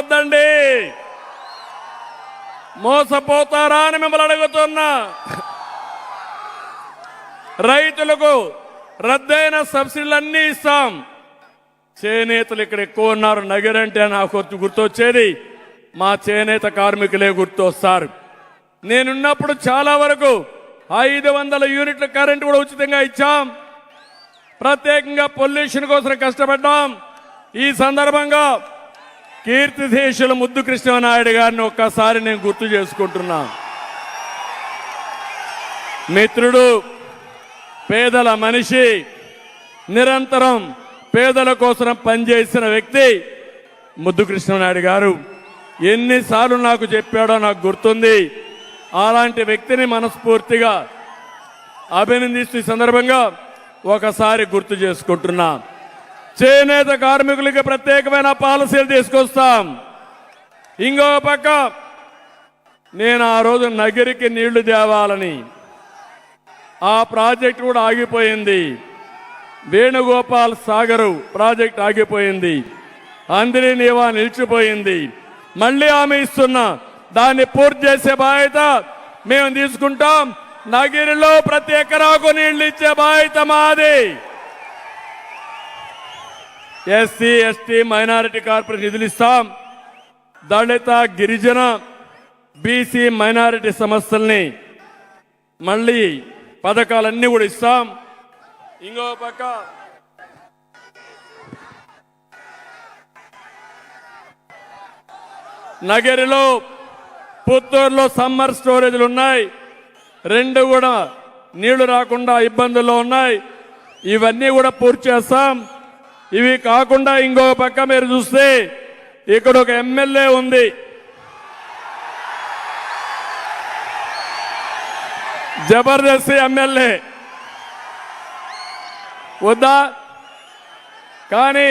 వద్దండి, మోసపోతారా అని మిమ్మల్ని అడుగుతున్నా. రైతులకు రద్దయిన సబ్సిడీలన్నీ ఇస్తాం. చేనేతలు ఇక్కడ ఎక్కువ ఉన్నారు. నగరంటే నాకు గుర్తొచ్చేది మా చేనేత కార్మికులే గుర్తొస్తారు. నేనున్నప్పుడు చాలా వరకు 500 యూనిట్ల కరెంటు కూడా ఉచితంగా ఇచ్చాం. ప్రత్యేకంగా పొల్యూషన్ కోసం కష్టపడ్డాం. ఈ సందర్భంగా కీర్తిశేషులు ముద్దు కృష్ణనాయుడు గారిని ఒక్కసారి నేను గుర్తు చేసుకుంటున్నా. మిత్రుడు, పేదల మనిషి, నిరంతరం పేదల కోసం పనిచేసిన వ్యక్తి ముద్దు కృష్ణనాయుడు గారు. ఎన్నిసార్లు నాకు చెప్పాడో నాకు గుర్తుంది. అలాంటి వ్యక్తిని మనస్ఫూర్తిగా అభినందిస్తూ ఈ సందర్భంగా ఒకసారి గుర్తు చేసుకుంటున్నా. చేనేత కార్మికులకి ప్రత్యేకమైన పాలసీలు తీసుకొస్తాం. ఇంకో పక్క నేను ఆ రోజు నగిరికి నీళ్లు తేవాలని ఆ ప్రాజెక్ట్ కూడా ఆగిపోయింది. వేణుగోపాల్ సాగర్ ప్రాజెక్ట్ ఆగిపోయింది. అందరి నీవా నిలిచిపోయింది. మళ్ళీ హామీ ఇస్తున్నా, దాన్ని పూర్తి చేసే బాధ్యత మేము తీసుకుంటాం. నగిరిలో ప్రతి ఎకరాకు నీళ్లు ఇచ్చే బాధ్యత మాది. ఎస్సీ, ఎస్టీ, మైనారిటీ కార్పొరేషన్ నిధులు ఇస్తాం. దళిత, గిరిజన, బీసీ, మైనారిటీ సమస్యల్ని మళ్ళీ పథకాలన్నీ కూడా ఇస్తాం. ఇంకో పక్క నగరిలో, పుత్తూరులో సమ్మర్ స్టోరేజ్లు ఉన్నాయి. 2 కూడా నీళ్లు రాకుండా ఇబ్బందుల్లో ఉన్నాయి. ఇవన్నీ కూడా పూర్తి చేస్తాం. ఇవి కాకుండా ఇంకో పక్క మీరు చూస్తే ఇక్కడ ఒక ఎమ్మెల్యే ఉంది. జబర్దస్త్ ఎమ్మెల్యే వద్దా? కానీ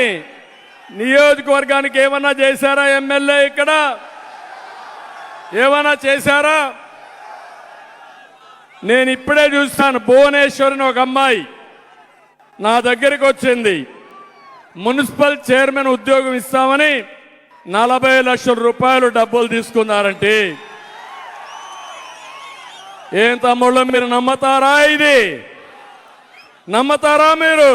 నియోజకవర్గానికి ఏమన్నా చేశారా ఎమ్మెల్యే? ఇక్కడ ఏమన్నా చేశారా? నేను ఇప్పుడే చూస్తాను. భువనేశ్వరిని ఒక అమ్మాయి నా దగ్గరికి వచ్చింది. మున్సిపల్ చైర్మన్ ఉద్యోగం ఇస్తామని 40 లక్షల రూపాయలు డబ్బులు తీసుకున్నారంటే ఏం తమ్ముళ్ళు, మీరు నమ్మతారా? ఇది నమ్మతారా? మీరు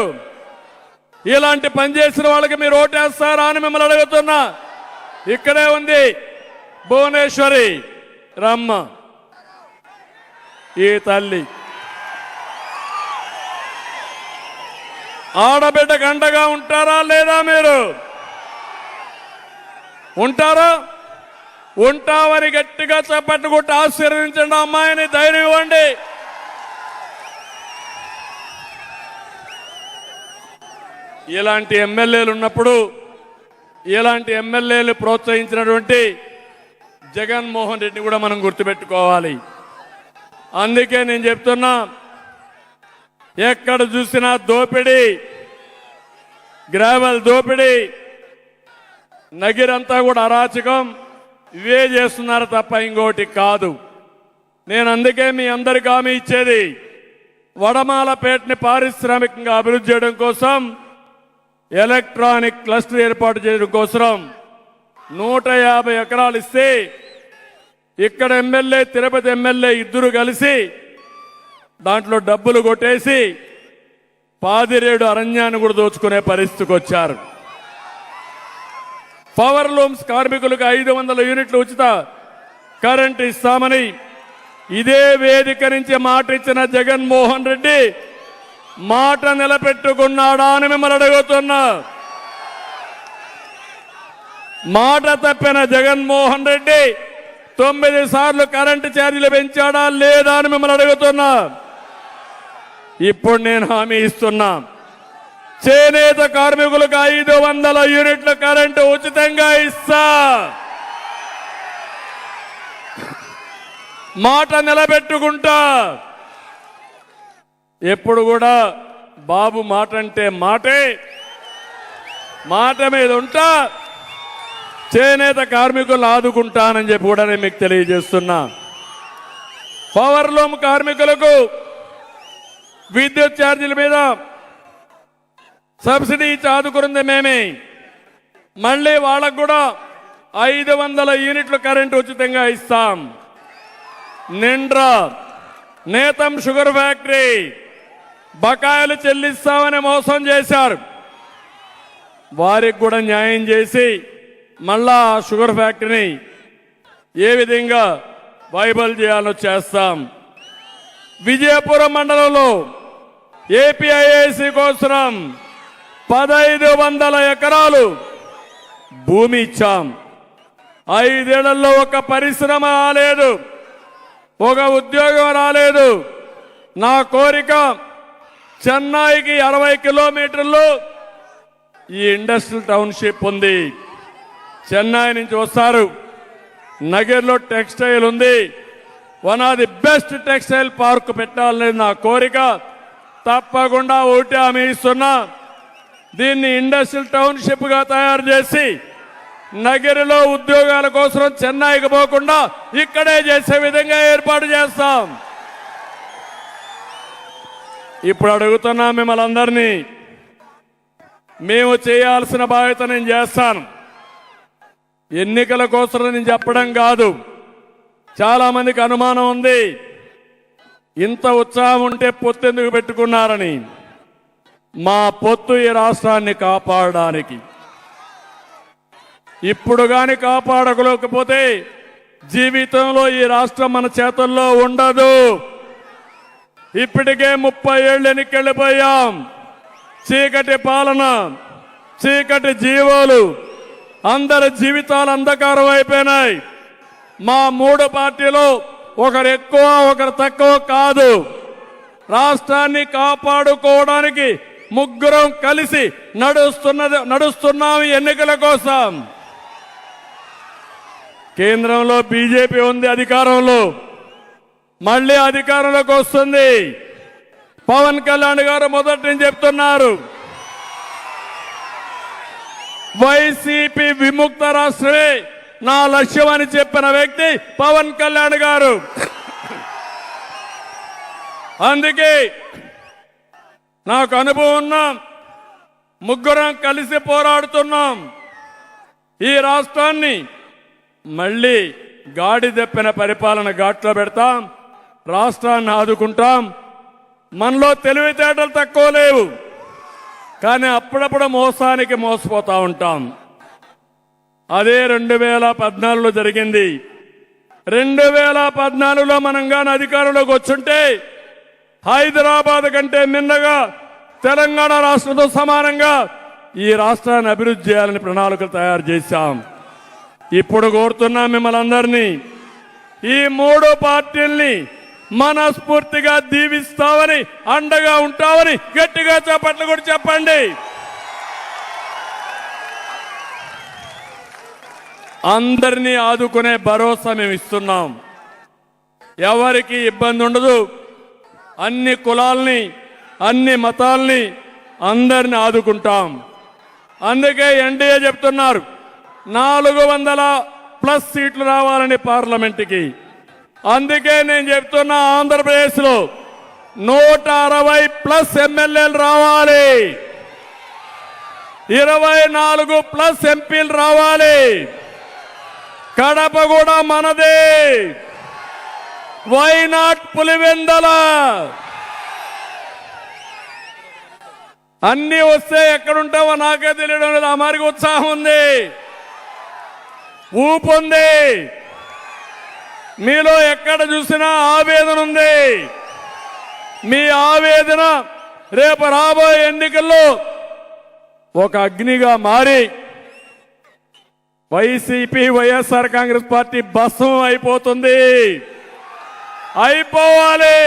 ఇలాంటి పని చేసిన వాళ్ళకి మీరు ఓటేస్తారా అని మిమ్మల్ని అడుగుతున్నా. ఇక్కడే ఉంది భువనేశ్వరి రమ్మ, ఈ తల్లి. ఆడబిడ్డకు అండగా ఉంటారా లేదా? మీరు ఉంటారా? ఉంటామని గట్టిగా చప్పట్టుకుంటూ ఆశీర్వదించండి. అమ్మాయిని ధైర్యం ఇవ్వండి. ఇలాంటి ఎమ్మెల్యేలు ఉన్నప్పుడు, ఇలాంటి ఎమ్మెల్యేలు ప్రోత్సహించినటువంటి జగన్మోహన్ రెడ్డిని కూడా మనం గుర్తుపెట్టుకోవాలి. అందుకే నేను చెప్తున్నా, ఎక్కడ చూసినా దోపిడీ, గ్రావెల్ దోపిడీ, నగిరంతా కూడా అరాచకం, ఇవే చేస్తున్నారు తప్ప ఇంకోటి కాదు. నేను అందుకే మీ అందరికీ హామీ ఇచ్చేది, వడమాలపేటని పారిశ్రామికంగా అభివృద్ధి చేయడం కోసం, ఎలక్ట్రానిక్ క్లస్టర్ ఏర్పాటు చేయడం కోసం 150 ఎకరాలు ఇస్తే ఇక్కడ ఎమ్మెల్యే, తిరుపతి ఎమ్మెల్యే ఇద్దరు కలిసి దాంట్లో డబ్బులు కొట్టేసి పాదిరేడు అరణ్యాన్ని కూడా దోచుకునే పరిస్థితికి వచ్చారు. పవర్ లూమ్స్ కార్మికులకు 500 యూనిట్లు ఉచిత కరెంటు ఇస్తామని ఇదే వేదిక నుంచి మాట ఇచ్చిన జగన్మోహన్ రెడ్డి మాట నిలబెట్టుకున్నాడా అని మిమ్మల్ని అడుగుతున్నా. మాట తప్పిన జగన్మోహన్ రెడ్డి 9 సార్లు కరెంటు ఛార్జీలు పెంచాడా లేదా అని మిమ్మల్ని అడుగుతున్నా. ఇప్పుడు నేను హామీ ఇస్తున్నా, చేనేత కార్మికులకు 500 యూనిట్ల కరెంటు ఉచితంగా ఇస్తా. మాట నిలబెట్టుకుంటా. ఎప్పుడు కూడా బాబు మాట అంటే మాటే, మాట మీద ఉంటా. చేనేత కార్మికులు ఆదుకుంటానని చెప్పి కూడా నేను మీకు తెలియజేస్తున్నా. పవర్ లూమ్ కార్మికులకు విద్యుత్ ఛార్జీల మీద సబ్సిడీ ఇచ్చి ఆదుకున్నది మేమే. మళ్ళీ వాళ్ళకు కూడా 500 యూనిట్లు కరెంటు ఉచితంగా ఇస్తాం. నిండ్రా నేతం షుగర్ ఫ్యాక్టరీ బకాయిలు చెల్లిస్తామని మోసం చేశారు. వారికి కూడా న్యాయం చేసి మళ్ళా షుగర్ ఫ్యాక్టరీని ఏ విధంగా వైబల్ చేయాలో చేస్తాం. విజయపురం మండలంలో ఏపీఐఐసి కోసం 1500 ఎకరాలు భూమి ఇచ్చాం. 5 ఏళ్లలో ఒక పరిశ్రమ రాలేదు, ఒక ఉద్యోగం రాలేదు. నా కోరిక చెన్నైకి 60 కిలోమీటర్లు ఈ ఇండస్ట్రియల్ టౌన్షిప్ ఉంది. చెన్నై నుంచి వస్తారు. నగర్లో టెక్స్టైల్ ఉంది. One of the best textile park పెట్టాలనేది నా కోరిక. తప్పకుండా ఒకటి హామీ ఇస్తున్నా, దీన్ని ఇండస్ట్రియల్ టౌన్షిప్ గా తయారు చేసి నగరిలో ఉద్యోగాల కోసం చెన్నైకి పోకుండా ఇక్కడే చేసే విధంగా ఏర్పాటు చేస్తాం. ఇప్పుడు అడుగుతున్నా మిమ్మల్ని అందరినీ, మేము చేయాల్సిన బాధ్యత నేను చేస్తాను. ఎన్నికల కోసం నేను చెప్పడం కాదు. చాలా మందికి అనుమానం ఉంది, ఇంత ఉత్సాహం ఉంటే పొత్తు ఎందుకు పెట్టుకున్నారని. మా పొత్తు ఈ రాష్ట్రాన్ని కాపాడడానికి. ఇప్పుడు గాని కాపాడలేకపోతే జీవితంలో ఈ రాష్ట్రం మన చేతుల్లో ఉండదు. ఇప్పటికే 30 ఏళ్ళు ఎన్నికెళ్ళిపోయాం. చీకటి పాలన, చీకటి జీవాలు, అందరి జీవితాలు అంధకారం అయిపోయినాయి. మా 3 పార్టీలు ఒకరు ఎక్కువ ఒకరు తక్కువ కాదు. రాష్ట్రాన్ని కాపాడుకోవడానికి ముగ్గురం కలిసి నడుస్తున్నాం ఎన్నికల కోసం. కేంద్రంలో బీజేపీ ఉంది అధికారంలో, మళ్ళీ అధికారంలోకి వస్తుంది. పవన్ కళ్యాణ్ గారు మొదటి నుంచి చెప్తున్నారు, వైసీపీ విముక్త రాష్ట్రమే నా లక్ష్యం అని చెప్పిన వ్యక్తి పవన్ కళ్యాణ్ గారు. అందుకే నాకు అనుభవం ఉన్నాం, ముగ్గురం కలిసి పోరాడుతున్నాం. ఈ రాష్ట్రాన్ని మళ్ళీ గాడి తెప్పిన పరిపాలన ఘాట్లో పెడతాం, రాష్ట్రాన్ని ఆదుకుంటాం. మనలో తెలివితేటలు తక్కువ లేవు, కానీ అప్పుడప్పుడు మోసానికి మోసపోతా ఉంటాం. అదే 2014లో జరిగింది. 2014లో మనం గాని అధికారంలోకి వచ్చుంటే హైదరాబాద్ కంటే మిన్నగా తెలంగాణ రాష్ట్రంతో సమానంగా ఈ రాష్ట్రాన్ని అభివృద్ధి చేయాలని ప్రణాళికలు తయారు చేశాం. ఇప్పుడు కోరుతున్నా మిమ్మల్ని అందరినీ, ఈ 3 పార్టీల్ని మనస్ఫూర్తిగా దీవిస్తామని, అండగా ఉంటామని గట్టిగా చప్పట్లు కూడా చెప్పండి. అందరినీ ఆదుకునే భరోసా మేము ఇస్తున్నాం. ఎవరికి ఇబ్బంది ఉండదు. అన్ని కులాల్ని, అన్ని మతాల్ని, అందరిని ఆదుకుంటాం. అందుకే ఎన్డీఏ చెప్తున్నారు 400+ సీట్లు రావాలని పార్లమెంటుకి. అందుకే నేను చెప్తున్నా, ఆంధ్రప్రదేశ్లో 160+ ఎమ్మెల్యేలు రావాలి, 24+ ఎంపీలు రావాలి. కడప కూడా మనదే. Why not Pulivendula? అన్ని వస్తే ఎక్కడుంటావో నాకే తెలియడం లేదు. ఆ మారికి ఉత్సాహం ఉంది, ఊపు ఉంది. మీలో ఎక్కడ చూసినా ఆవేదన ఉంది. మీ ఆవేదన రేపు రాబోయే ఎన్నికల్లో ఒక అగ్నిగా మారి వైసీపీ వైఎస్ఆర్ కాంగ్రెస్ పార్టీ భస్మం అయిపోతుంది. అయిపోవాలి.